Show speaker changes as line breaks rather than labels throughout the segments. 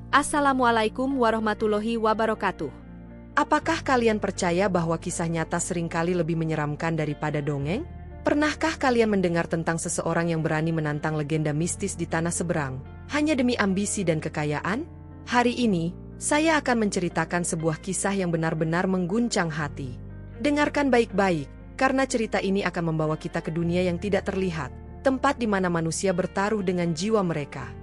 Assalamualaikum warahmatullahi wabarakatuh.
Apakah kalian percaya bahwa kisah nyata seringkali lebih menyeramkan daripada dongeng? Pernahkah kalian mendengar tentang seseorang yang berani menantang legenda mistis di tanah seberang, hanya demi ambisi dan kekayaan? Hari ini, saya akan menceritakan sebuah kisah yang benar-benar mengguncang hati. Dengarkan baik-baik, karena cerita ini akan membawa kita ke dunia yang tidak terlihat, tempat di mana manusia bertaruh dengan jiwa mereka.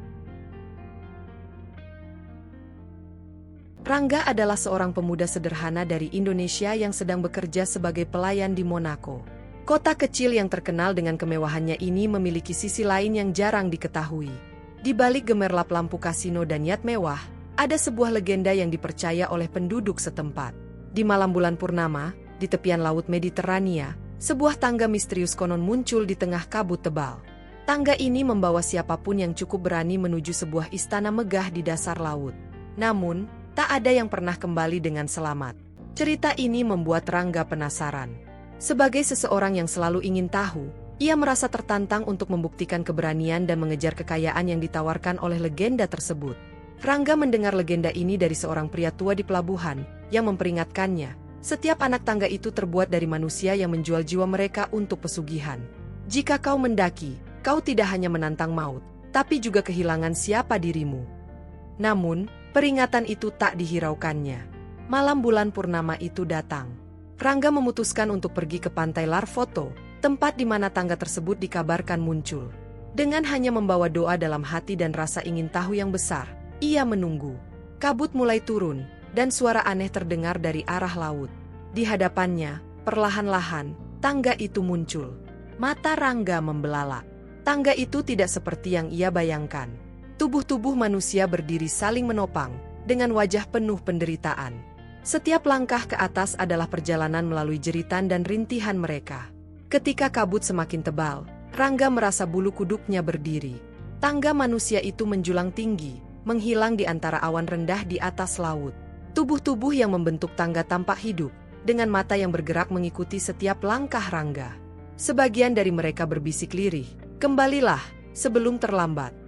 Rangga adalah seorang pemuda sederhana dari Indonesia yang sedang bekerja sebagai pelayan di Monaco. Kota kecil yang terkenal dengan kemewahannya ini memiliki sisi lain yang jarang diketahui. Di balik gemerlap lampu kasino dan yacht mewah, ada sebuah legenda yang dipercaya oleh penduduk setempat. Di malam bulan purnama, di tepian laut Mediterania, sebuah tangga misterius konon muncul di tengah kabut tebal. Tangga ini membawa siapapun yang cukup berani menuju sebuah istana megah di dasar laut. Namun, tak ada yang pernah kembali dengan selamat. Cerita ini membuat Rangga penasaran. Sebagai seseorang yang selalu ingin tahu, ia merasa tertantang untuk membuktikan keberanian dan mengejar kekayaan yang ditawarkan oleh legenda tersebut. Rangga mendengar legenda ini dari seorang pria tua di pelabuhan, yang memperingatkannya, setiap anak tangga itu terbuat dari manusia yang menjual jiwa mereka untuk pesugihan. Jika kau mendaki, kau tidak hanya menantang maut, tapi juga kehilangan siapa dirimu. Namun, peringatan itu tak dihiraukannya. Malam bulan purnama itu datang. Rangga memutuskan untuk pergi ke pantai Larfoto, tempat di mana tangga tersebut dikabarkan muncul. Dengan hanya membawa doa dalam hati dan rasa ingin tahu yang besar, ia menunggu. Kabut mulai turun, dan suara aneh terdengar dari arah laut. Di hadapannya, perlahan-lahan, tangga itu muncul. Mata Rangga membelalak. Tangga itu tidak seperti yang ia bayangkan. Tubuh-tubuh manusia berdiri saling menopang, dengan wajah penuh penderitaan. Setiap langkah ke atas adalah perjalanan melalui jeritan dan rintihan mereka. Ketika kabut semakin tebal, Rangga merasa bulu kuduknya berdiri. Tangga manusia itu menjulang tinggi, menghilang di antara awan rendah di atas laut. Tubuh-tubuh yang membentuk tangga tampak hidup, dengan mata yang bergerak mengikuti setiap langkah Rangga. Sebagian dari mereka berbisik lirih, "Kembalilah, sebelum terlambat."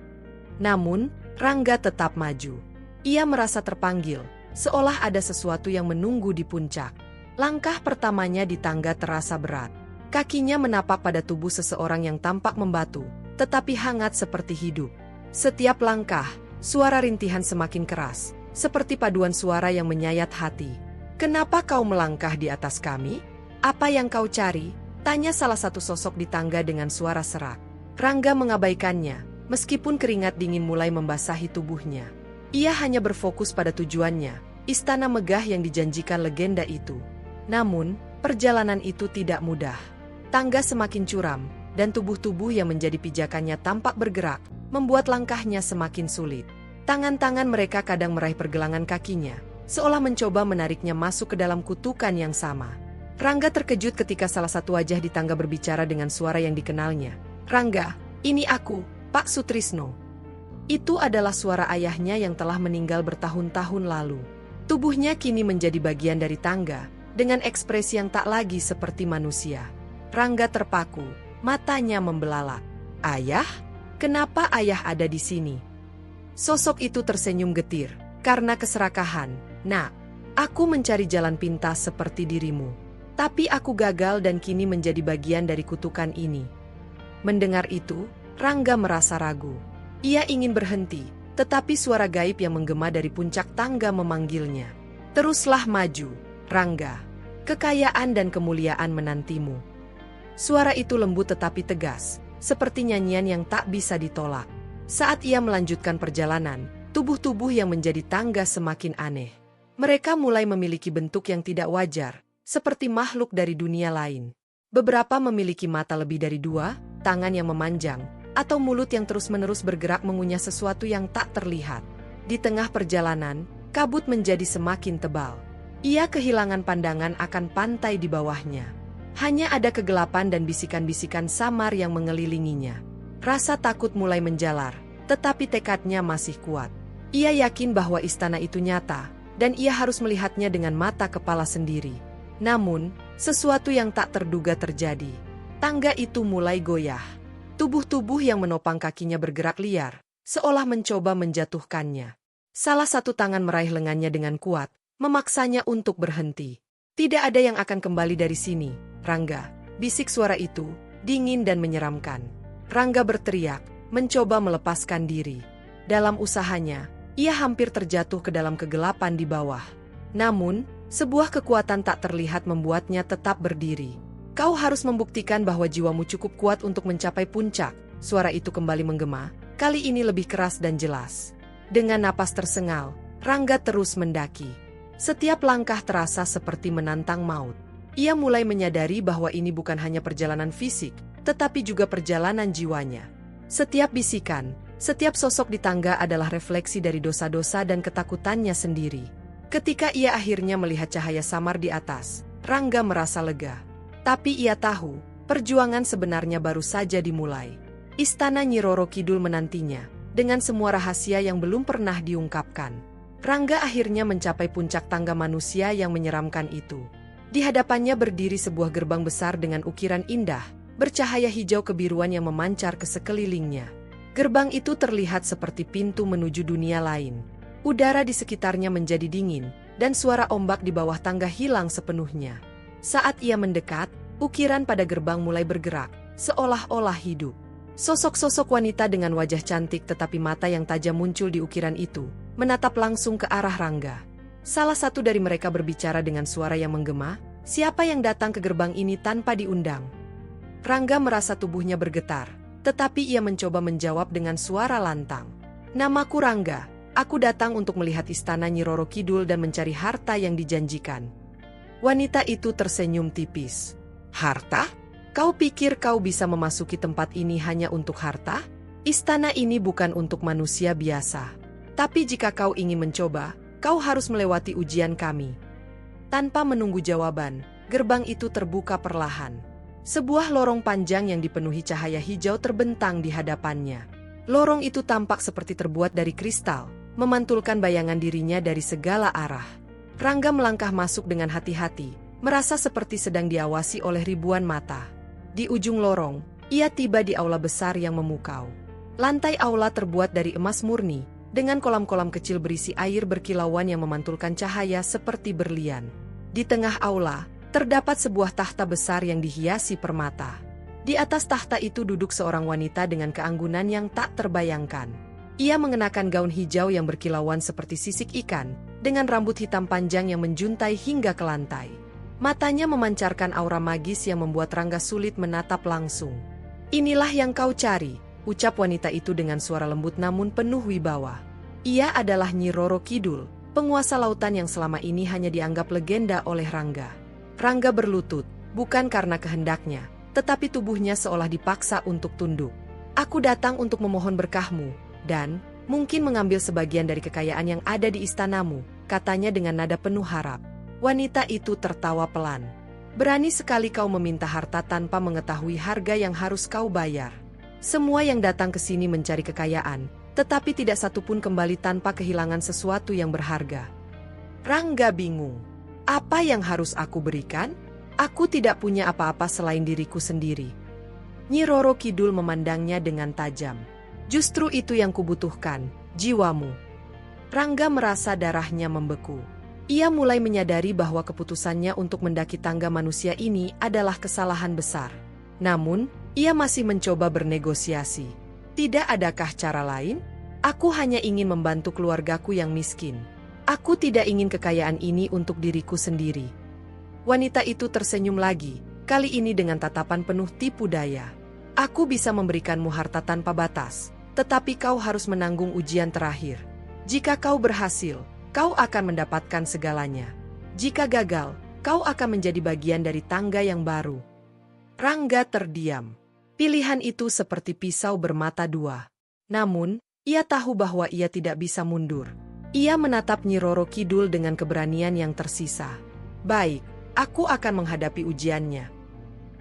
Namun, Rangga tetap maju. Ia merasa terpanggil, seolah ada sesuatu yang menunggu di puncak. Langkah pertamanya di tangga terasa berat. Kakinya menapak pada tubuh seseorang yang tampak membatu, tetapi hangat seperti hidup. Setiap langkah, suara rintihan semakin keras, seperti paduan suara yang menyayat hati. "Kenapa kau melangkah di atas kami? Apa yang kau cari?" tanya salah satu sosok di tangga dengan suara serak. Rangga mengabaikannya. Meskipun keringat dingin mulai membasahi tubuhnya, ia hanya berfokus pada tujuannya, istana megah yang dijanjikan legenda itu. Namun, perjalanan itu tidak mudah. Tangga semakin curam, dan tubuh-tubuh yang menjadi pijakannya tampak bergerak, membuat langkahnya semakin sulit. Tangan-tangan mereka kadang meraih pergelangan kakinya, seolah mencoba menariknya masuk ke dalam kutukan yang sama. Rangga terkejut ketika salah satu wajah di tangga berbicara dengan suara yang dikenalnya. "Rangga, ini aku, Pak Sutrisno." Itu adalah suara ayahnya yang telah meninggal bertahun-tahun lalu. Tubuhnya kini menjadi bagian dari tangga, dengan ekspresi yang tak lagi seperti manusia. Rangga terpaku, matanya membelalak. "Ayah? Kenapa ayah ada di sini?" Sosok itu tersenyum getir, "Karena keserakahan, Nak. Aku mencari jalan pintas seperti dirimu. Tapi aku gagal dan kini menjadi bagian dari kutukan ini." Mendengar itu, Rangga merasa ragu. Ia ingin berhenti, tetapi suara gaib yang menggema dari puncak tangga memanggilnya. "Teruslah maju, Rangga. Kekayaan dan kemuliaan menantimu." Suara itu lembut tetapi tegas, seperti nyanyian yang tak bisa ditolak. Saat ia melanjutkan perjalanan, tubuh-tubuh yang menjadi tangga semakin aneh. Mereka mulai memiliki bentuk yang tidak wajar, seperti makhluk dari dunia lain. Beberapa memiliki mata lebih dari dua, tangan yang memanjang, atau mulut yang terus-menerus bergerak mengunyah sesuatu yang tak terlihat. Di tengah perjalanan, kabut menjadi semakin tebal. Ia kehilangan pandangan akan pantai di bawahnya. Hanya ada kegelapan dan bisikan-bisikan samar yang mengelilinginya. Rasa takut mulai menjalar, tetapi tekadnya masih kuat. Ia yakin bahwa istana itu nyata, dan ia harus melihatnya dengan mata kepala sendiri. Namun, sesuatu yang tak terduga terjadi. Tangga itu mulai goyah. Tubuh-tubuh yang menopang kakinya bergerak liar, seolah mencoba menjatuhkannya. Salah satu tangan meraih lengannya dengan kuat, memaksanya untuk berhenti. Tidak ada yang akan kembali dari sini, Rangga, bisik suara itu, dingin dan menyeramkan. Rangga berteriak, mencoba melepaskan diri. Dalam usahanya, ia hampir terjatuh ke dalam kegelapan di bawah. Namun, sebuah kekuatan tak terlihat membuatnya tetap berdiri. Kau harus membuktikan bahwa jiwamu cukup kuat untuk mencapai puncak. Suara itu kembali menggema, kali ini lebih keras dan jelas. Dengan napas tersengal, Rangga terus mendaki. Setiap langkah terasa seperti menantang maut. Ia mulai menyadari bahwa ini bukan hanya perjalanan fisik, tetapi juga perjalanan jiwanya. Setiap bisikan, setiap sosok di tangga adalah refleksi dari dosa-dosa dan ketakutannya sendiri. Ketika ia akhirnya melihat cahaya samar di atas, Rangga merasa lega. Tapi ia tahu, perjuangan sebenarnya baru saja dimulai. Istana Nyi Roro Kidul menantinya, dengan semua rahasia yang belum pernah diungkapkan. Rangga akhirnya mencapai puncak tangga manusia yang menyeramkan itu. Di hadapannya berdiri sebuah gerbang besar dengan ukiran indah, bercahaya hijau kebiruan yang memancar ke sekelilingnya. Gerbang itu terlihat seperti pintu menuju dunia lain. Udara di sekitarnya menjadi dingin, dan suara ombak di bawah tangga hilang sepenuhnya. Saat ia mendekat, ukiran pada gerbang mulai bergerak, seolah-olah hidup. Sosok-sosok wanita dengan wajah cantik tetapi mata yang tajam muncul di ukiran itu, menatap langsung ke arah Rangga. Salah satu dari mereka berbicara dengan suara yang menggema, "Siapa yang datang ke gerbang ini tanpa diundang?" Rangga merasa tubuhnya bergetar, tetapi ia mencoba menjawab dengan suara lantang. "Namaku Rangga, aku datang untuk melihat istana Nyi Roro Kidul dan mencari harta yang dijanjikan." Wanita itu tersenyum tipis. "Harta? Kau pikir kau bisa memasuki tempat ini hanya untuk harta? Istana ini bukan untuk manusia biasa. Tapi jika kau ingin mencoba, kau harus melewati ujian kami." Tanpa menunggu jawaban, gerbang itu terbuka perlahan. Sebuah lorong panjang yang dipenuhi cahaya hijau terbentang di hadapannya. Lorong itu tampak seperti terbuat dari kristal, memantulkan bayangan dirinya dari segala arah. Rangga melangkah masuk dengan hati-hati, merasa seperti sedang diawasi oleh ribuan mata. Di ujung lorong, ia tiba di aula besar yang memukau. Lantai aula terbuat dari emas murni, dengan kolam-kolam kecil berisi air berkilauan yang memantulkan cahaya seperti berlian. Di tengah aula, terdapat sebuah tahta besar yang dihiasi permata. Di atas tahta itu duduk seorang wanita dengan keanggunan yang tak terbayangkan. Ia mengenakan gaun hijau yang berkilauan seperti sisik ikan, dengan rambut hitam panjang yang menjuntai hingga ke lantai. Matanya memancarkan aura magis yang membuat Rangga sulit menatap langsung. "Inilah yang kau cari," ucap wanita itu dengan suara lembut namun penuh wibawa. Ia adalah Nyi Roro Kidul, penguasa lautan yang selama ini hanya dianggap legenda oleh Rangga. Rangga berlutut, bukan karena kehendaknya, tetapi tubuhnya seolah dipaksa untuk tunduk. "Aku datang untuk memohon berkahmu, dan mungkin mengambil sebagian dari kekayaan yang ada di istanamu," katanya dengan nada penuh harap. Wanita itu tertawa pelan. "Berani sekali kau meminta harta tanpa mengetahui harga yang harus kau bayar. Semua yang datang ke sini mencari kekayaan, tetapi tidak satupun kembali tanpa kehilangan sesuatu yang berharga." Rangga bingung. Apa yang harus aku berikan? Aku tidak punya apa-apa selain diriku sendiri. Nyi Roro Kidul memandangnya dengan tajam. "Justru itu yang kubutuhkan, jiwamu." Rangga merasa darahnya membeku. Ia mulai menyadari bahwa keputusannya untuk mendaki tangga manusia ini adalah kesalahan besar. Namun, ia masih mencoba bernegosiasi. "Tidak adakah cara lain? Aku hanya ingin membantu keluargaku yang miskin. Aku tidak ingin kekayaan ini untuk diriku sendiri." Wanita itu tersenyum lagi, kali ini dengan tatapan penuh tipu daya. "Aku bisa memberikanmu harta tanpa batas, tetapi kau harus menanggung ujian terakhir. Jika kau berhasil, kau akan mendapatkan segalanya. Jika gagal, kau akan menjadi bagian dari tangga yang baru." Rangga terdiam. Pilihan itu seperti pisau bermata dua. Namun, ia tahu bahwa ia tidak bisa mundur. Ia menatap Nyi Roro Kidul dengan keberanian yang tersisa. "Baik, aku akan menghadapi ujiannya."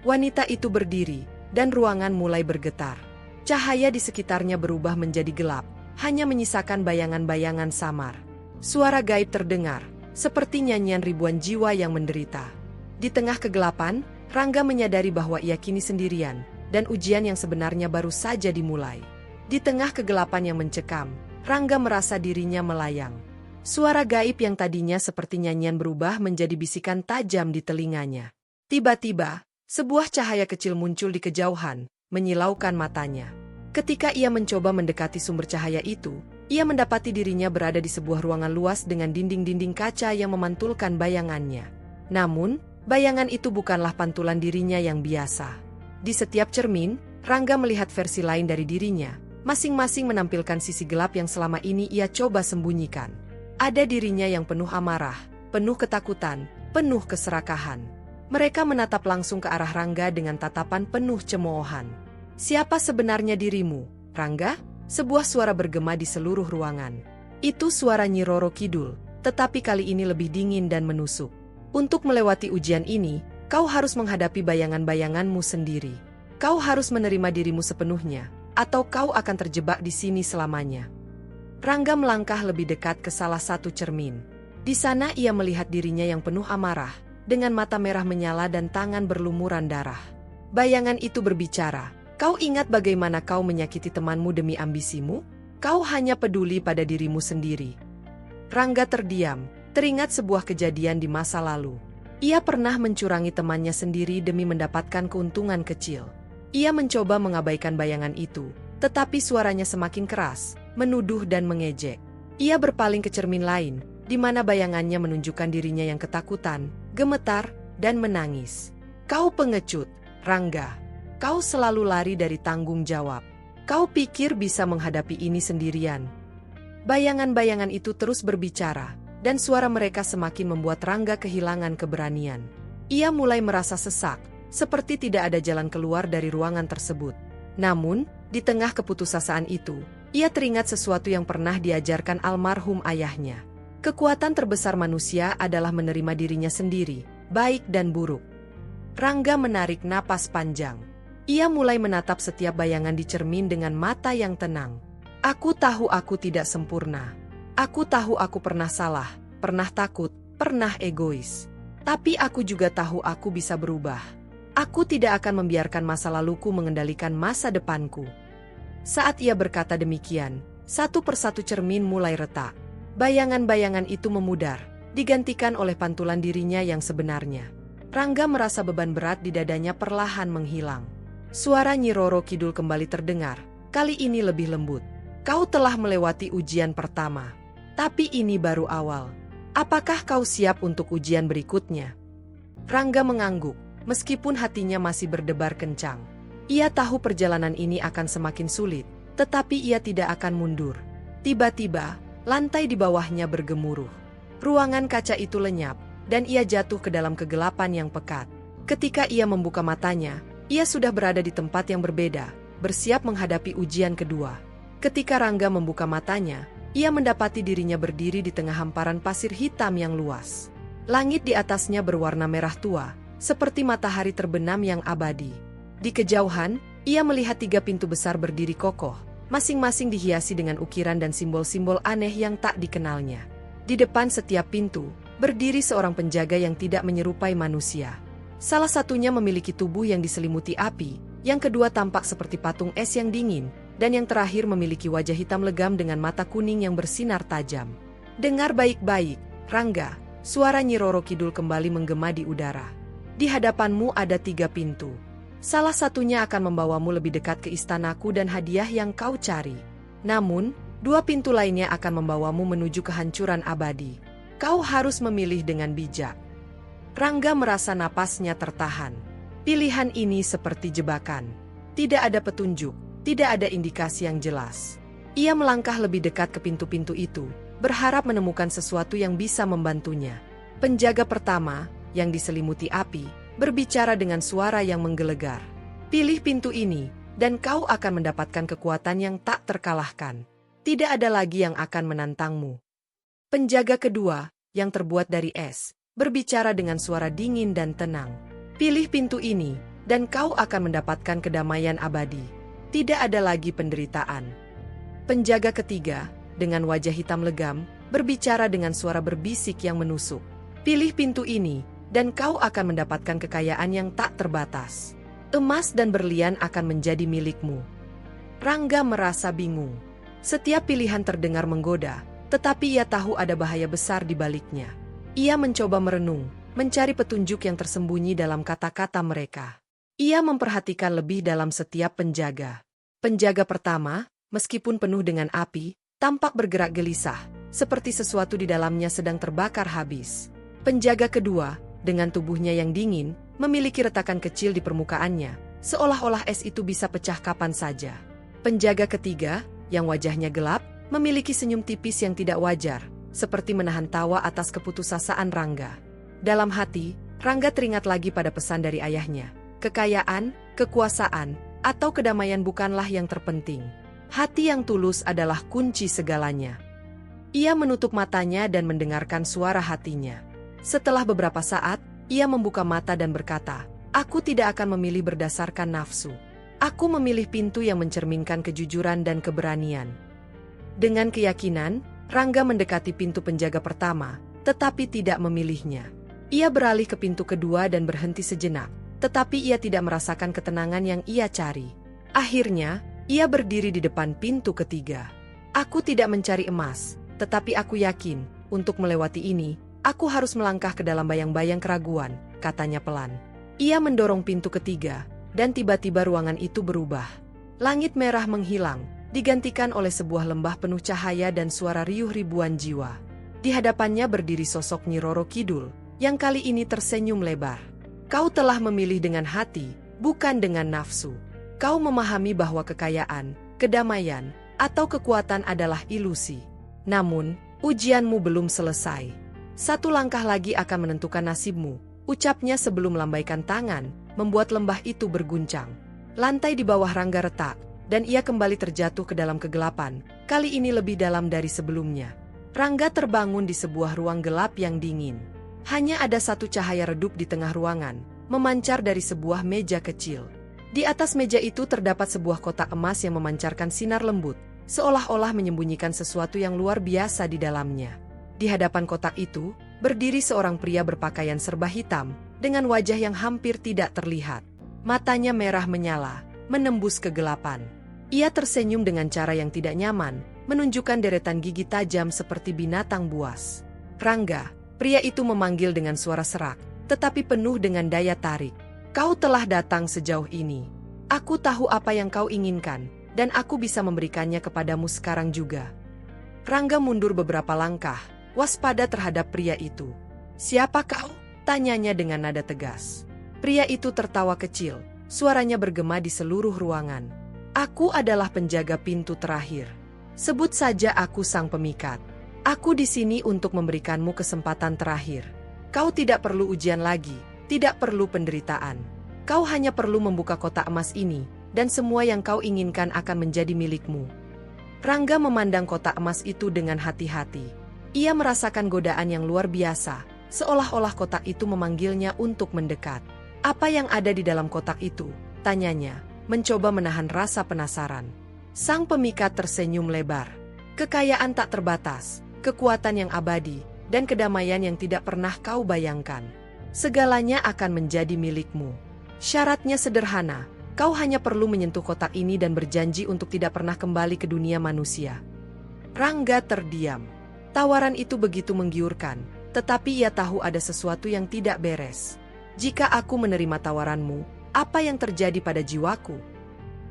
Wanita itu berdiri, dan ruangan mulai bergetar. Cahaya di sekitarnya berubah menjadi gelap, hanya menyisakan bayangan-bayangan samar. Suara gaib terdengar, seperti nyanyian ribuan jiwa yang menderita. Di tengah kegelapan, Rangga menyadari bahwa ia kini sendirian, dan ujian yang sebenarnya baru saja dimulai. Di tengah kegelapan yang mencekam, Rangga merasa dirinya melayang. Suara gaib yang tadinya seperti nyanyian berubah menjadi bisikan tajam di telinganya. Tiba-tiba, sebuah cahaya kecil muncul di kejauhan, menyilaukan matanya. Ketika ia mencoba mendekati sumber cahaya itu, ia mendapati dirinya berada di sebuah ruangan luas dengan dinding-dinding kaca yang memantulkan bayangannya. Namun, bayangan itu bukanlah pantulan dirinya yang biasa. Di setiap cermin, Rangga melihat versi lain dari dirinya, masing-masing menampilkan sisi gelap yang selama ini ia coba sembunyikan. Ada dirinya yang penuh amarah, penuh ketakutan, penuh keserakahan. Mereka menatap langsung ke arah Rangga dengan tatapan penuh cemoohan. "Siapa sebenarnya dirimu, Rangga?" Sebuah suara bergema di seluruh ruangan. Itu suara Nyi Roro Kidul, tetapi kali ini lebih dingin dan menusuk. "Untuk melewati ujian ini, kau harus menghadapi bayangan-bayanganmu sendiri. Kau harus menerima dirimu sepenuhnya, atau kau akan terjebak di sini selamanya." Rangga melangkah lebih dekat ke salah satu cermin. Di sana ia melihat dirinya yang penuh amarah, dengan mata merah menyala dan tangan berlumuran darah. Bayangan itu berbicara, "Kau ingat bagaimana kau menyakiti temanmu demi ambisimu? Kau hanya peduli pada dirimu sendiri." Rangga terdiam, teringat sebuah kejadian di masa lalu. Ia pernah mencurangi temannya sendiri demi mendapatkan keuntungan kecil. Ia mencoba mengabaikan bayangan itu, tetapi suaranya semakin keras, menuduh dan mengejek. Ia berpaling ke cermin lain, di mana bayangannya menunjukkan dirinya yang ketakutan, gemetar, dan menangis. "Kau pengecut, Rangga. Kau selalu lari dari tanggung jawab. Kau pikir bisa menghadapi ini sendirian." Bayangan-bayangan itu terus berbicara, dan suara mereka semakin membuat Rangga kehilangan keberanian. Ia mulai merasa sesak, seperti tidak ada jalan keluar dari ruangan tersebut. Namun, di tengah keputusasaan itu, ia teringat sesuatu yang pernah diajarkan almarhum ayahnya. Kekuatan terbesar manusia adalah menerima dirinya sendiri, baik dan buruk. Rangga menarik napas panjang. Ia mulai menatap setiap bayangan di cermin dengan mata yang tenang. "Aku tahu aku tidak sempurna. Aku tahu aku pernah salah, pernah takut, pernah egois. Tapi aku juga tahu aku bisa berubah. Aku tidak akan membiarkan masa laluku mengendalikan masa depanku." Saat ia berkata demikian, satu persatu cermin mulai retak. Bayangan-bayangan itu memudar, digantikan oleh pantulan dirinya yang sebenarnya. Rangga merasa beban berat di dadanya perlahan menghilang. Suara Nyi Roro Kidul kembali terdengar, kali ini lebih lembut. "Kau telah melewati ujian pertama. Tapi ini baru awal. Apakah kau siap untuk ujian berikutnya?" Rangga mengangguk, meskipun hatinya masih berdebar kencang. Ia tahu perjalanan ini akan semakin sulit, tetapi ia tidak akan mundur. Tiba-tiba, lantai di bawahnya bergemuruh. Ruangan kaca itu lenyap, dan ia jatuh ke dalam kegelapan yang pekat. Ketika ia membuka matanya, ia sudah berada di tempat yang berbeda, bersiap menghadapi ujian kedua. Ketika Rangga membuka matanya, ia mendapati dirinya berdiri di tengah hamparan pasir hitam yang luas. Langit di atasnya berwarna merah tua, seperti matahari terbenam yang abadi. Di kejauhan, ia melihat 3 pintu besar berdiri kokoh, masing-masing dihiasi dengan ukiran dan simbol-simbol aneh yang tak dikenalnya. Di depan setiap pintu, berdiri seorang penjaga yang tidak menyerupai manusia. Salah satunya memiliki tubuh yang diselimuti api, yang kedua tampak seperti patung es yang dingin, dan yang terakhir memiliki wajah hitam legam dengan mata kuning yang bersinar tajam. "Dengar baik-baik, Rangga," suara Nyi Roro Kidul kembali menggema di udara. "Di hadapanmu ada 3 pintu. Salah satunya akan membawamu lebih dekat ke istanaku dan hadiah yang kau cari. Namun, 2 pintu lainnya akan membawamu menuju kehancuran abadi. Kau harus memilih dengan bijak." Rangga merasa napasnya tertahan. Pilihan ini seperti jebakan. Tidak ada petunjuk, tidak ada indikasi yang jelas. Ia melangkah lebih dekat ke pintu-pintu itu, berharap menemukan sesuatu yang bisa membantunya. Penjaga pertama, yang diselimuti api, berbicara dengan suara yang menggelegar. "Pilih pintu ini, dan kau akan mendapatkan kekuatan yang tak terkalahkan. Tidak ada lagi yang akan menantangmu." Penjaga kedua, yang terbuat dari es, berbicara dengan suara dingin dan tenang. "Pilih pintu ini, dan kau akan mendapatkan kedamaian abadi. Tidak ada lagi penderitaan." Penjaga ketiga, dengan wajah hitam legam, berbicara dengan suara berbisik yang menusuk. "Pilih pintu ini, dan kau akan mendapatkan kekayaan yang tak terbatas. Emas dan berlian akan menjadi milikmu." Rangga merasa bingung. Setiap pilihan terdengar menggoda, tetapi ia tahu ada bahaya besar di baliknya. Ia mencoba merenung, mencari petunjuk yang tersembunyi dalam kata-kata mereka. Ia memperhatikan lebih dalam setiap penjaga. Penjaga pertama, meskipun penuh dengan api, tampak bergerak gelisah, seperti sesuatu di dalamnya sedang terbakar habis. Penjaga kedua, dengan tubuhnya yang dingin, memiliki retakan kecil di permukaannya, seolah-olah es itu bisa pecah kapan saja. Penjaga ketiga, yang wajahnya gelap, memiliki senyum tipis yang tidak wajar, seperti menahan tawa atas keputusasaan Rangga. Dalam hati, Rangga teringat lagi pada pesan dari ayahnya. Kekayaan, kekuasaan, atau kedamaian bukanlah yang terpenting. Hati yang tulus adalah kunci segalanya. Ia menutup matanya dan mendengarkan suara hatinya. Setelah beberapa saat, ia membuka mata dan berkata, "Aku tidak akan memilih berdasarkan nafsu. Aku memilih pintu yang mencerminkan kejujuran dan keberanian." Dengan keyakinan, Rangga mendekati pintu penjaga pertama, tetapi tidak memilihnya. Ia beralih ke pintu kedua dan berhenti sejenak, tetapi ia tidak merasakan ketenangan yang ia cari. Akhirnya, ia berdiri di depan pintu ketiga. "Aku tidak mencari emas, tetapi aku yakin, untuk melewati ini, aku harus melangkah ke dalam bayang-bayang keraguan," katanya pelan. Ia mendorong pintu ketiga, dan tiba-tiba ruangan itu berubah. Langit merah menghilang, digantikan oleh sebuah lembah penuh cahaya dan suara riuh ribuan jiwa. Di hadapannya berdiri sosok Nyi Roro Kidul, yang kali ini tersenyum lebar. "Kau telah memilih dengan hati, bukan dengan nafsu. Kau memahami bahwa kekayaan, kedamaian, atau kekuatan adalah ilusi. Namun, ujianmu belum selesai. Satu langkah lagi akan menentukan nasibmu," ucapnya sebelum melambaikan tangan, membuat lembah itu berguncang. Lantai di bawah Rangga retak, dan ia kembali terjatuh ke dalam kegelapan, kali ini lebih dalam dari sebelumnya. Rangga terbangun di sebuah ruang gelap yang dingin. Hanya ada satu cahaya redup di tengah ruangan, memancar dari sebuah meja kecil. Di atas meja itu terdapat sebuah kotak emas yang memancarkan sinar lembut, seolah-olah menyembunyikan sesuatu yang luar biasa di dalamnya. Di hadapan kotak itu, berdiri seorang pria berpakaian serba hitam, dengan wajah yang hampir tidak terlihat. Matanya merah menyala, menembus kegelapan. Ia tersenyum dengan cara yang tidak nyaman, menunjukkan deretan gigi tajam seperti binatang buas. "Rangga," pria itu memanggil dengan suara serak, tetapi penuh dengan daya tarik. "Kau telah datang sejauh ini. Aku tahu apa yang kau inginkan, dan aku bisa memberikannya kepadamu sekarang juga." Rangga mundur beberapa langkah, waspada terhadap pria itu. "Siapa kau?" tanyanya dengan nada tegas. Pria itu tertawa kecil, suaranya bergema di seluruh ruangan. "Aku adalah penjaga pintu terakhir. Sebut saja aku sang pemikat. Aku di sini untuk memberikanmu kesempatan terakhir. Kau tidak perlu ujian lagi, tidak perlu penderitaan. Kau hanya perlu membuka kotak emas ini, dan semua yang kau inginkan akan menjadi milikmu." Rangga memandang kotak emas itu dengan hati-hati. Ia merasakan godaan yang luar biasa, seolah-olah kotak itu memanggilnya untuk mendekat. "Apa yang ada di dalam kotak itu?" tanyanya, mencoba menahan rasa penasaran. Sang pemikat tersenyum lebar. "Kekayaan tak terbatas, kekuatan yang abadi, dan kedamaian yang tidak pernah kau bayangkan. Segalanya akan menjadi milikmu. Syaratnya sederhana, kau hanya perlu menyentuh kotak ini dan berjanji untuk tidak pernah kembali ke dunia manusia." Rangga terdiam. Tawaran itu begitu menggiurkan, tetapi ia tahu ada sesuatu yang tidak beres. "Jika aku menerima tawaranmu, apa yang terjadi pada jiwaku?"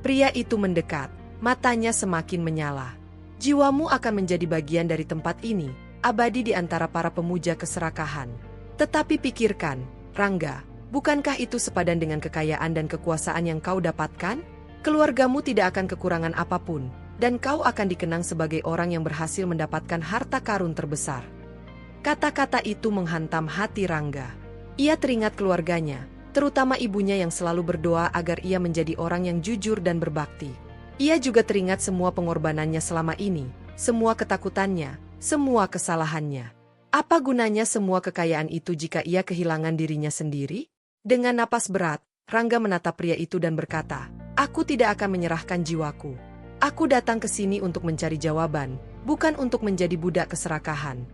Pria itu mendekat, matanya semakin menyala. "Jiwamu akan menjadi bagian dari tempat ini, abadi di antara para pemuja keserakahan. Tetapi pikirkan, Rangga, bukankah itu sepadan dengan kekayaan dan kekuasaan yang kau dapatkan? Keluargamu tidak akan kekurangan apapun, dan kau akan dikenang sebagai orang yang berhasil mendapatkan harta karun terbesar." Kata-kata itu menghantam hati Rangga. Ia teringat keluarganya, terutama ibunya yang selalu berdoa agar ia menjadi orang yang jujur dan berbakti. Ia juga teringat semua pengorbanannya selama ini, semua ketakutannya, semua kesalahannya. Apa gunanya semua kekayaan itu jika ia kehilangan dirinya sendiri? Dengan napas berat, Rangga menatap pria itu dan berkata, "Aku tidak akan menyerahkan jiwaku. Aku datang ke sini untuk mencari jawaban, bukan untuk menjadi budak keserakahan."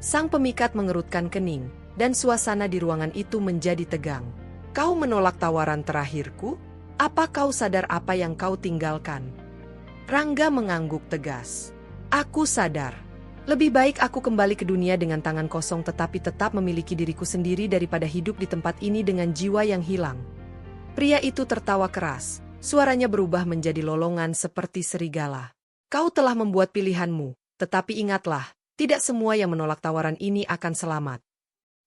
Sang pemikat mengerutkan kening, dan suasana di ruangan itu menjadi tegang. "Kau menolak tawaran terakhirku? Apa kau sadar apa yang kau tinggalkan?" Rangga mengangguk tegas. Aku sadar. Lebih baik aku kembali ke dunia dengan tangan kosong tetapi tetap memiliki diriku sendiri daripada hidup di tempat ini dengan jiwa yang hilang. Pria itu tertawa keras. Suaranya berubah menjadi lolongan seperti serigala. Kau telah membuat pilihanmu, tetapi ingatlah, tidak semua yang menolak tawaran ini akan selamat.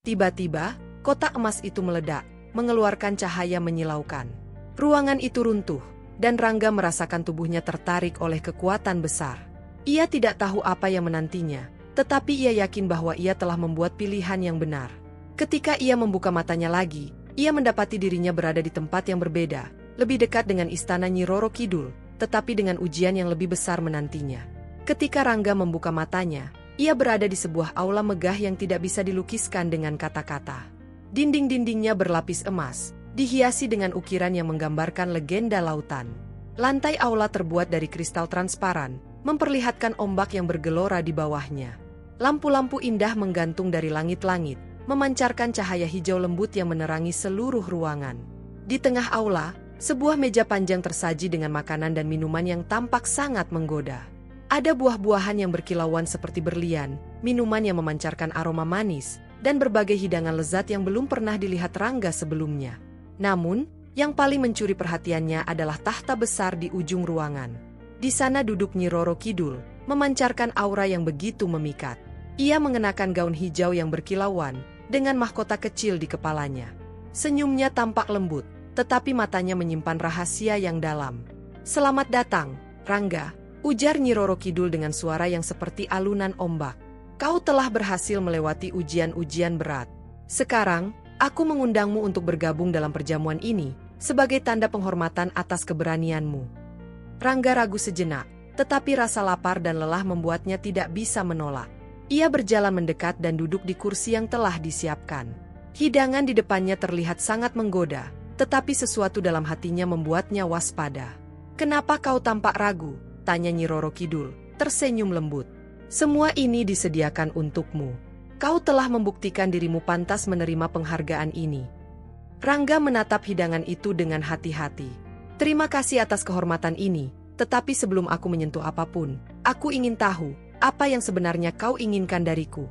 Tiba-tiba, kotak emas itu meledak, mengeluarkan cahaya menyilaukan. Ruangan itu runtuh, dan Rangga merasakan tubuhnya tertarik oleh kekuatan besar. Ia tidak tahu apa yang menantinya, tetapi ia yakin bahwa ia telah membuat pilihan yang benar. Ketika ia membuka matanya lagi, ia mendapati dirinya berada di tempat yang berbeda, lebih dekat dengan istana Nyi Roro Kidul, tetapi dengan ujian yang lebih besar menantinya. Ketika Rangga membuka matanya, ia berada di sebuah aula megah yang tidak bisa dilukiskan dengan kata-kata. Dinding-dindingnya berlapis emas, dihiasi dengan ukiran yang menggambarkan legenda lautan. Lantai aula terbuat dari kristal transparan, memperlihatkan ombak yang bergelora di bawahnya. Lampu-lampu indah menggantung dari langit-langit, memancarkan cahaya hijau lembut yang menerangi seluruh ruangan. Di tengah aula, sebuah meja panjang tersaji dengan makanan dan minuman yang tampak sangat menggoda. Ada buah-buahan yang berkilauan seperti berlian, minuman yang memancarkan aroma manis, dan berbagai hidangan lezat yang belum pernah dilihat Rangga sebelumnya. Namun, yang paling mencuri perhatiannya adalah tahta besar di ujung ruangan. Di sana duduk Nyi Roro Kidul, memancarkan aura yang begitu memikat. Ia mengenakan gaun hijau yang berkilauan, dengan mahkota kecil di kepalanya. Senyumnya tampak lembut, tetapi matanya menyimpan rahasia yang dalam. "Selamat datang, Rangga," ujar Nyi Roro Kidul dengan suara yang seperti alunan ombak. "Kau telah berhasil melewati ujian-ujian berat. Sekarang, aku mengundangmu untuk bergabung dalam perjamuan ini, sebagai tanda penghormatan atas keberanianmu." Rangga ragu sejenak, tetapi rasa lapar dan lelah membuatnya tidak bisa menolak. Ia berjalan mendekat dan duduk di kursi yang telah disiapkan. Hidangan di depannya terlihat sangat menggoda, tetapi sesuatu dalam hatinya membuatnya waspada. "Kenapa kau tampak ragu?" tanya Nyi Roro Kidul, tersenyum lembut. "Semua ini disediakan untukmu. Kau telah membuktikan dirimu pantas menerima penghargaan ini." Rangga menatap hidangan itu dengan hati-hati. "Terima kasih atas kehormatan ini, tetapi sebelum aku menyentuh apapun, aku ingin tahu, apa yang sebenarnya kau inginkan dariku?"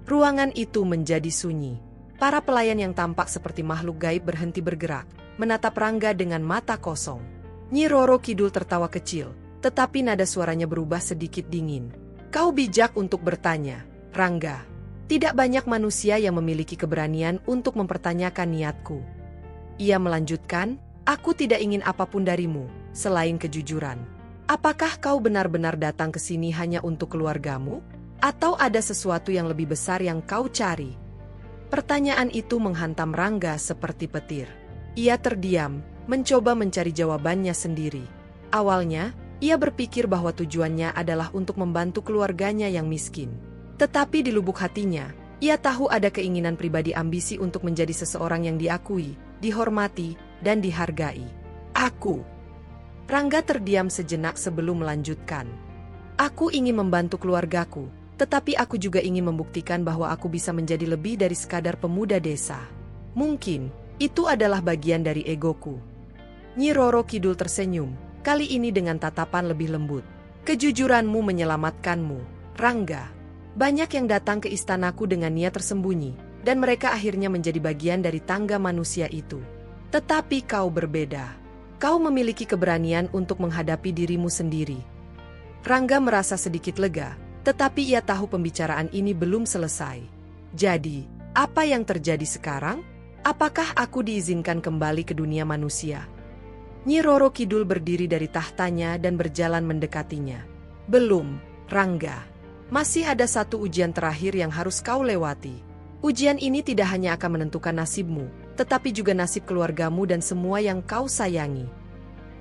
Ruangan itu menjadi sunyi. Para pelayan yang tampak seperti makhluk gaib berhenti bergerak, menatap Rangga dengan mata kosong. Nyi Roro Kidul tertawa kecil, tetapi nada suaranya berubah sedikit dingin. "Kau bijak untuk bertanya, Rangga. Tidak banyak manusia yang memiliki keberanian untuk mempertanyakan niatku." Ia melanjutkan, "Aku tidak ingin apapun darimu, selain kejujuran. Apakah kau benar-benar datang ke sini hanya untuk keluargamu? Atau ada sesuatu yang lebih besar yang kau cari?" Pertanyaan itu menghantam Rangga seperti petir. Ia terdiam, mencoba mencari jawabannya sendiri. Awalnya, ia berpikir bahwa tujuannya adalah untuk membantu keluarganya yang miskin. Tetapi di lubuk hatinya, ia tahu ada keinginan pribadi ambisi untuk menjadi seseorang yang diakui, dihormati, dan dihargai. Rangga terdiam sejenak sebelum melanjutkan. "Aku ingin membantu keluargaku, tetapi aku juga ingin membuktikan bahwa aku bisa menjadi lebih dari sekadar pemuda desa. Mungkin, itu adalah bagian dari egoku." Nyi Roro Kidul tersenyum, kali ini dengan tatapan lebih lembut. "Kejujuranmu menyelamatkanmu, Rangga. Banyak yang datang ke istanaku dengan niat tersembunyi, dan mereka akhirnya menjadi bagian dari tangga manusia itu. Tetapi kau berbeda. Kau memiliki keberanian untuk menghadapi dirimu sendiri." Rangga merasa sedikit lega, tetapi ia tahu pembicaraan ini belum selesai. "Jadi, apa yang terjadi sekarang? Apakah aku diizinkan kembali ke dunia manusia?" Nyi Roro Kidul berdiri dari tahtanya dan berjalan mendekatinya. "Belum, Rangga. Masih ada satu ujian terakhir yang harus kau lewati. Ujian ini tidak hanya akan menentukan nasibmu, tetapi juga nasib keluargamu dan semua yang kau sayangi."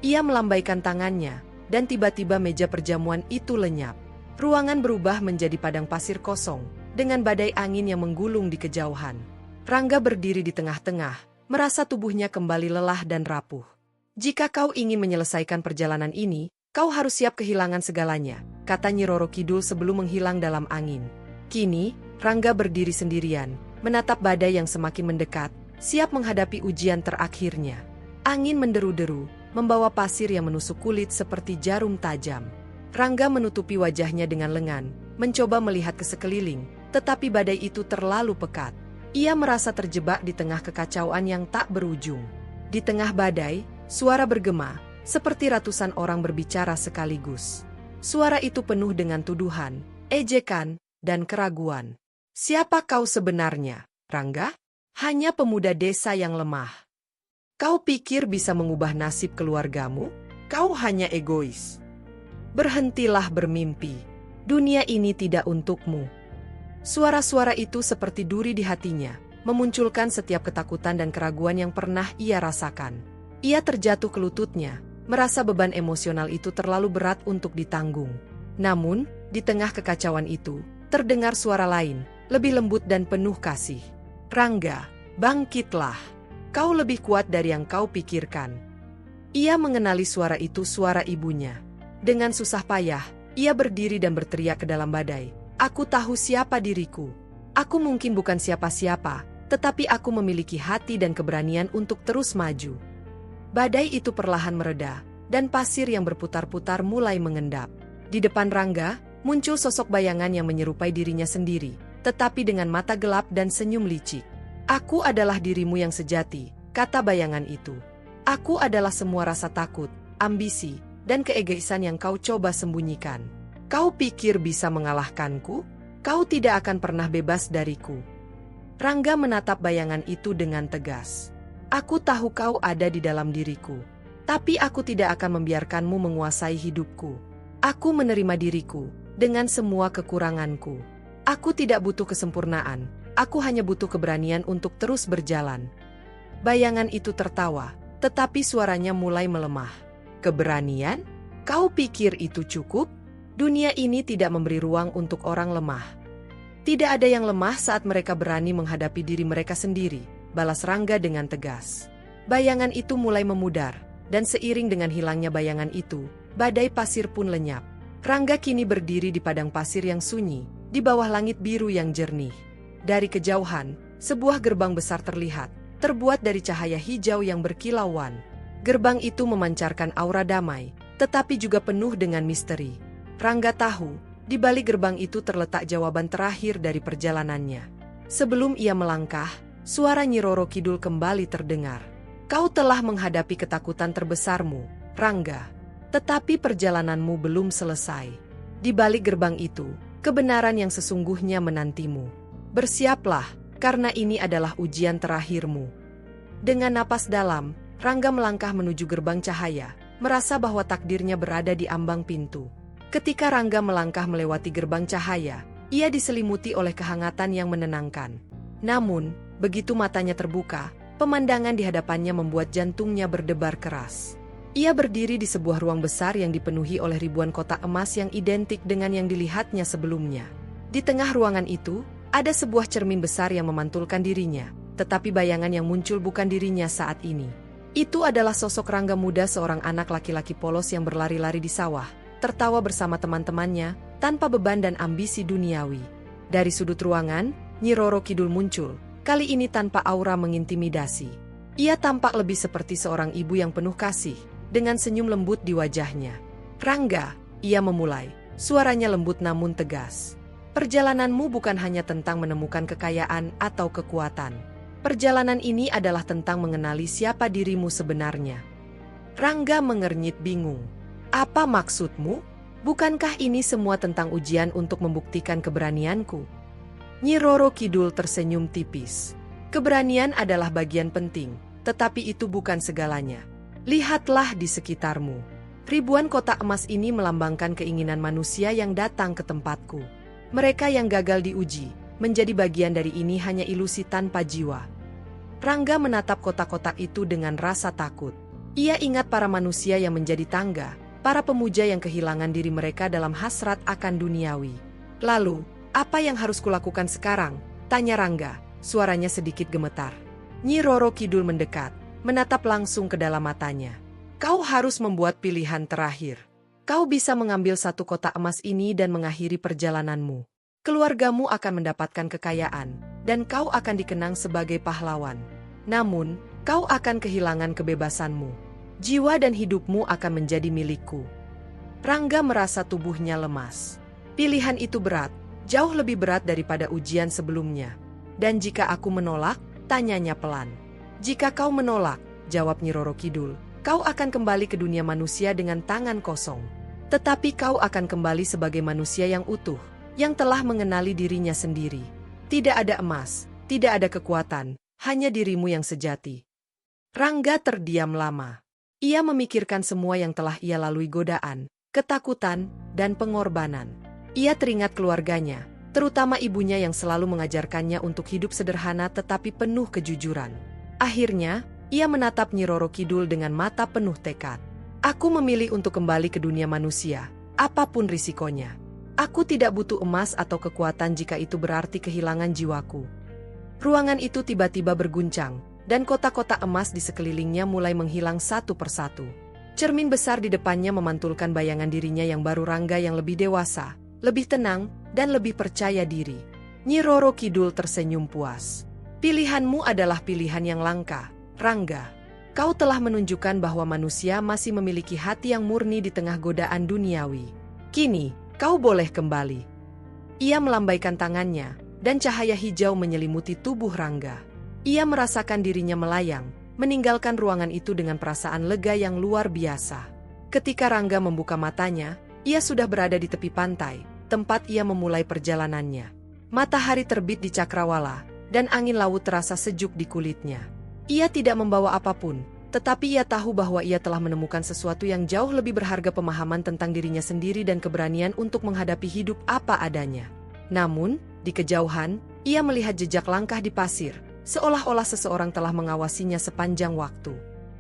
Ia melambaikan tangannya, dan tiba-tiba meja perjamuan itu lenyap. Ruangan berubah menjadi padang pasir kosong, dengan badai angin yang menggulung di kejauhan. Rangga berdiri di tengah-tengah, merasa tubuhnya kembali lelah dan rapuh. "Jika kau ingin menyelesaikan perjalanan ini, kau harus siap kehilangan segalanya," kata Nyi Roro Kidul sebelum menghilang dalam angin. Kini, Rangga berdiri sendirian, menatap badai yang semakin mendekat, siap menghadapi ujian terakhirnya. Angin menderu-deru, membawa pasir yang menusuk kulit seperti jarum tajam. Rangga menutupi wajahnya dengan lengan, mencoba melihat ke sekeliling, tetapi badai itu terlalu pekat. Ia merasa terjebak di tengah kekacauan yang tak berujung. Di tengah badai, suara bergema, seperti ratusan orang berbicara sekaligus. Suara itu penuh dengan tuduhan, ejekan, dan keraguan. Siapa kau sebenarnya, Rangga? Hanya pemuda desa yang lemah. Kau pikir bisa mengubah nasib keluargamu? Kau hanya egois. Berhentilah bermimpi. Dunia ini tidak untukmu. Suara-suara itu seperti duri di hatinya, memunculkan setiap ketakutan dan keraguan yang pernah ia rasakan. Ia terjatuh ke lututnya, merasa beban emosional itu terlalu berat untuk ditanggung. Namun, di tengah kekacauan itu, terdengar suara lain, lebih lembut dan penuh kasih. Rangga, bangkitlah. Kau lebih kuat dari yang kau pikirkan. Ia mengenali suara itu, suara ibunya. Dengan susah payah, ia berdiri dan berteriak ke dalam badai. Aku tahu siapa diriku. Aku mungkin bukan siapa-siapa, tetapi aku memiliki hati dan keberanian untuk terus maju. Badai itu perlahan mereda, dan pasir yang berputar-putar mulai mengendap. Di depan Rangga, muncul sosok bayangan yang menyerupai dirinya sendiri, tetapi dengan mata gelap dan senyum licik. Aku adalah dirimu yang sejati, kata bayangan itu. Aku adalah semua rasa takut, ambisi, dan keegoisan yang kau coba sembunyikan. Kau pikir bisa mengalahkanku? Kau tidak akan pernah bebas dariku. Rangga menatap bayangan itu dengan tegas. Aku tahu kau ada di dalam diriku, tapi aku tidak akan membiarkanmu menguasai hidupku. Aku menerima diriku, dengan semua kekuranganku. Aku tidak butuh kesempurnaan, aku hanya butuh keberanian untuk terus berjalan. Bayangan itu tertawa, tetapi suaranya mulai melemah. Keberanian? Kau pikir itu cukup? Dunia ini tidak memberi ruang untuk orang lemah. Tidak ada yang lemah saat mereka berani menghadapi diri mereka sendiri, balas Rangga dengan tegas. Bayangan itu mulai memudar, dan seiring dengan hilangnya bayangan itu, badai pasir pun lenyap. Rangga kini berdiri di padang pasir yang sunyi, di bawah langit biru yang jernih. Dari kejauhan, sebuah gerbang besar terlihat, terbuat dari cahaya hijau yang berkilauan. Gerbang itu memancarkan aura damai, tetapi juga penuh dengan misteri. Rangga tahu, di balik gerbang itu terletak jawaban terakhir dari perjalanannya. Sebelum ia melangkah, suara Nyi Roro Kidul kembali terdengar. Kau telah menghadapi ketakutan terbesarmu, Rangga. Tetapi perjalananmu belum selesai. Di balik gerbang itu, kebenaran yang sesungguhnya menantimu. Bersiaplah, karena ini adalah ujian terakhirmu. Dengan napas dalam, Rangga melangkah menuju gerbang cahaya, merasa bahwa takdirnya berada di ambang pintu. Ketika Rangga melangkah melewati gerbang cahaya, ia diselimuti oleh kehangatan yang menenangkan. Namun, begitu matanya terbuka, pemandangan di hadapannya membuat jantungnya berdebar keras. Ia berdiri di sebuah ruang besar yang dipenuhi oleh ribuan kotak emas yang identik dengan yang dilihatnya sebelumnya. Di tengah ruangan itu, ada sebuah cermin besar yang memantulkan dirinya, tetapi bayangan yang muncul bukan dirinya saat ini. Itu adalah sosok Rangga muda, seorang anak laki-laki polos yang berlari-lari di sawah, tertawa bersama teman-temannya, tanpa beban dan ambisi duniawi. Dari sudut ruangan, Nyi Roro Kidul muncul, kali ini tanpa aura mengintimidasi. Ia tampak lebih seperti seorang ibu yang penuh kasih, dengan senyum lembut di wajahnya. Rangga, ia memulai, suaranya lembut namun tegas. Perjalananmu bukan hanya tentang menemukan kekayaan atau kekuatan. Perjalanan ini adalah tentang mengenali siapa dirimu sebenarnya. Rangga mengernyit bingung. Apa maksudmu? Bukankah ini semua tentang ujian untuk membuktikan keberanianku? Nyi Roro Kidul tersenyum tipis. Keberanian adalah bagian penting, tetapi itu bukan segalanya. Lihatlah di sekitarmu. Ribuan kotak emas ini melambangkan keinginan manusia yang datang ke tempatku. Mereka yang gagal diuji, menjadi bagian dari ini hanya ilusi tanpa jiwa. Rangga menatap kotak-kotak itu dengan rasa takut. Ia ingat para manusia yang menjadi tangga, para pemuja yang kehilangan diri mereka dalam hasrat akan duniawi. Lalu, apa yang harus kulakukan sekarang? Tanya Rangga, suaranya sedikit gemetar. Nyi Roro Kidul mendekat, menatap langsung ke dalam matanya. Kau harus membuat pilihan terakhir. Kau bisa mengambil satu kotak emas ini dan mengakhiri perjalananmu. Keluargamu akan mendapatkan kekayaan, dan kau akan dikenang sebagai pahlawan. Namun, kau akan kehilangan kebebasanmu. Jiwa dan hidupmu akan menjadi milikku. Rangga merasa tubuhnya lemas. Pilihan itu berat, jauh lebih berat daripada ujian sebelumnya. Dan jika aku menolak, tanyanya pelan. Jika kau menolak, jawab Nyi Roro Kidul, kau akan kembali ke dunia manusia dengan tangan kosong. Tetapi kau akan kembali sebagai manusia yang utuh, yang telah mengenali dirinya sendiri. Tidak ada emas, tidak ada kekuatan, hanya dirimu yang sejati. Rangga terdiam lama. Ia memikirkan semua yang telah ia lalui, godaan, ketakutan, dan pengorbanan. Ia teringat keluarganya, terutama ibunya yang selalu mengajarkannya untuk hidup sederhana tetapi penuh kejujuran. Akhirnya, ia menatap Nyi Roro Kidul dengan mata penuh tekad. Aku memilih untuk kembali ke dunia manusia, apapun risikonya. Aku tidak butuh emas atau kekuatan jika itu berarti kehilangan jiwaku. Ruangan itu tiba-tiba berguncang, dan kotak-kotak emas di sekelilingnya mulai menghilang satu persatu. Cermin besar di depannya memantulkan bayangan dirinya yang baru, Rangga yang lebih dewasa, lebih tenang, dan lebih percaya diri. Nyi Roro Kidul tersenyum puas. Pilihanmu adalah pilihan yang langka, Rangga. Kau telah menunjukkan bahwa manusia masih memiliki hati yang murni di tengah godaan duniawi. Kini, kau boleh kembali. Ia melambaikan tangannya, dan cahaya hijau menyelimuti tubuh Rangga. Ia merasakan dirinya melayang, meninggalkan ruangan itu dengan perasaan lega yang luar biasa. Ketika Rangga membuka matanya, ia sudah berada di tepi pantai, tempat ia memulai perjalanannya. Matahari terbit di cakrawala, dan angin laut terasa sejuk di kulitnya. Ia tidak membawa apapun, tetapi ia tahu bahwa ia telah menemukan sesuatu yang jauh lebih berharga, pemahaman tentang dirinya sendiri dan keberanian untuk menghadapi hidup apa adanya. Namun, di kejauhan, ia melihat jejak langkah di pasir, seolah-olah seseorang telah mengawasinya sepanjang waktu.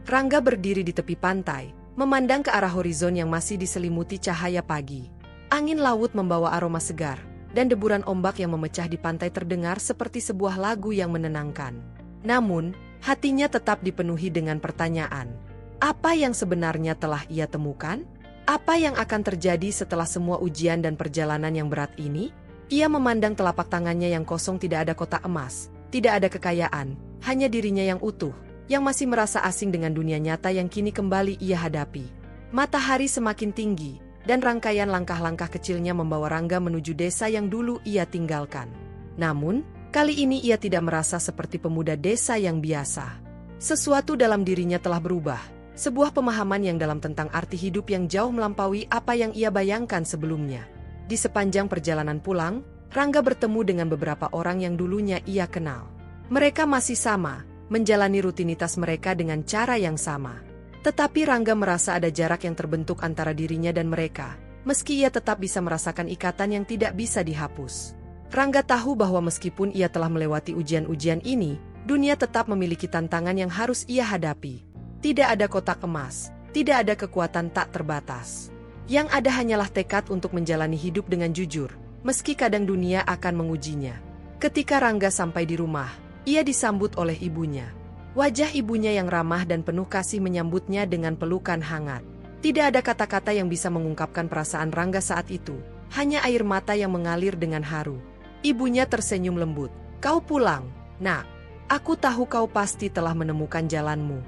Rangga berdiri di tepi pantai, memandang ke arah horizon yang masih diselimuti cahaya pagi. Angin laut membawa aroma segar, dan deburan ombak yang memecah di pantai terdengar seperti sebuah lagu yang menenangkan. Namun, hatinya tetap dipenuhi dengan pertanyaan. Apa yang sebenarnya telah ia temukan? Apa yang akan terjadi setelah semua ujian dan perjalanan yang berat ini? Ia memandang telapak tangannya yang kosong, tidak ada kotak emas, tidak ada kekayaan, hanya dirinya yang utuh, yang masih merasa asing dengan dunia nyata yang kini kembali ia hadapi. Matahari semakin tinggi, dan rangkaian langkah-langkah kecilnya membawa Rangga menuju desa yang dulu ia tinggalkan. Namun, kali ini ia tidak merasa seperti pemuda desa yang biasa. Sesuatu dalam dirinya telah berubah, sebuah pemahaman yang dalam tentang arti hidup yang jauh melampaui apa yang ia bayangkan sebelumnya. Di sepanjang perjalanan pulang, Rangga bertemu dengan beberapa orang yang dulunya ia kenal. Mereka masih sama, menjalani rutinitas mereka dengan cara yang sama. Tetapi Rangga merasa ada jarak yang terbentuk antara dirinya dan mereka, meski ia tetap bisa merasakan ikatan yang tidak bisa dihapus. Rangga tahu bahwa meskipun ia telah melewati ujian-ujian ini, dunia tetap memiliki tantangan yang harus ia hadapi. Tidak ada kotak emas, tidak ada kekuatan tak terbatas. Yang ada hanyalah tekad untuk menjalani hidup dengan jujur, meski kadang dunia akan mengujinya. Ketika Rangga sampai di rumah, ia disambut oleh ibunya. Wajah ibunya yang ramah dan penuh kasih menyambutnya dengan pelukan hangat. Tidak ada kata-kata yang bisa mengungkapkan perasaan Rangga saat itu, hanya air mata yang mengalir dengan haru. Ibunya tersenyum lembut. Kau pulang, nak. Aku tahu kau pasti telah menemukan jalanmu.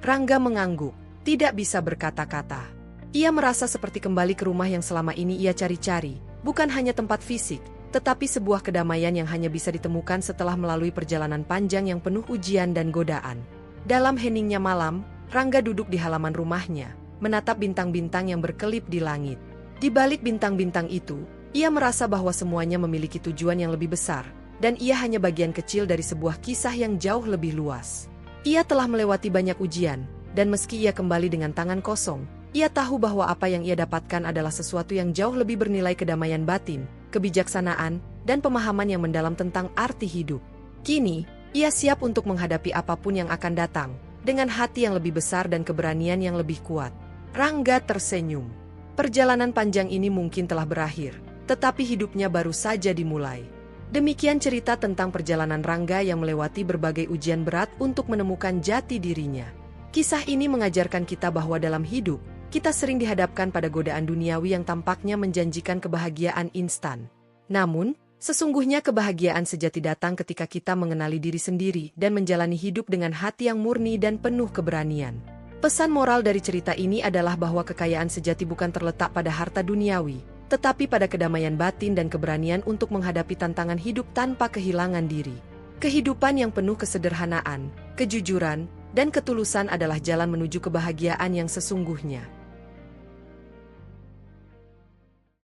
Rangga mengangguk, tidak bisa berkata-kata. Ia merasa seperti kembali ke rumah yang selama ini ia cari-cari, bukan hanya tempat fisik, tetapi sebuah kedamaian yang hanya bisa ditemukan setelah melalui perjalanan panjang yang penuh ujian dan godaan. Dalam heningnya malam, Rangga duduk di halaman rumahnya, menatap bintang-bintang yang berkelip di langit. Di balik bintang-bintang itu, ia merasa bahwa semuanya memiliki tujuan yang lebih besar, dan ia hanya bagian kecil dari sebuah kisah yang jauh lebih luas. Ia telah melewati banyak ujian, dan meski ia kembali dengan tangan kosong, ia tahu bahwa apa yang ia dapatkan adalah sesuatu yang jauh lebih bernilai, kedamaian batin, kebijaksanaan, dan pemahaman yang mendalam tentang arti hidup. Kini, ia siap untuk menghadapi apapun yang akan datang, dengan hati yang lebih besar dan keberanian yang lebih kuat. Rangga tersenyum. Perjalanan panjang ini mungkin telah berakhir, tetapi hidupnya baru saja dimulai. Demikian cerita tentang perjalanan Rangga yang melewati berbagai ujian berat untuk menemukan jati dirinya. Kisah ini mengajarkan kita bahwa dalam hidup, kita sering dihadapkan pada godaan duniawi yang tampaknya menjanjikan kebahagiaan instan. Namun, sesungguhnya kebahagiaan sejati datang ketika kita mengenali diri sendiri dan menjalani hidup dengan hati yang murni dan penuh keberanian. Pesan moral dari cerita ini adalah bahwa kekayaan sejati bukan terletak pada harta duniawi, tetapi pada kedamaian batin dan keberanian untuk menghadapi tantangan hidup tanpa kehilangan diri. Kehidupan yang penuh kesederhanaan, kejujuran, dan ketulusan adalah jalan menuju kebahagiaan yang sesungguhnya.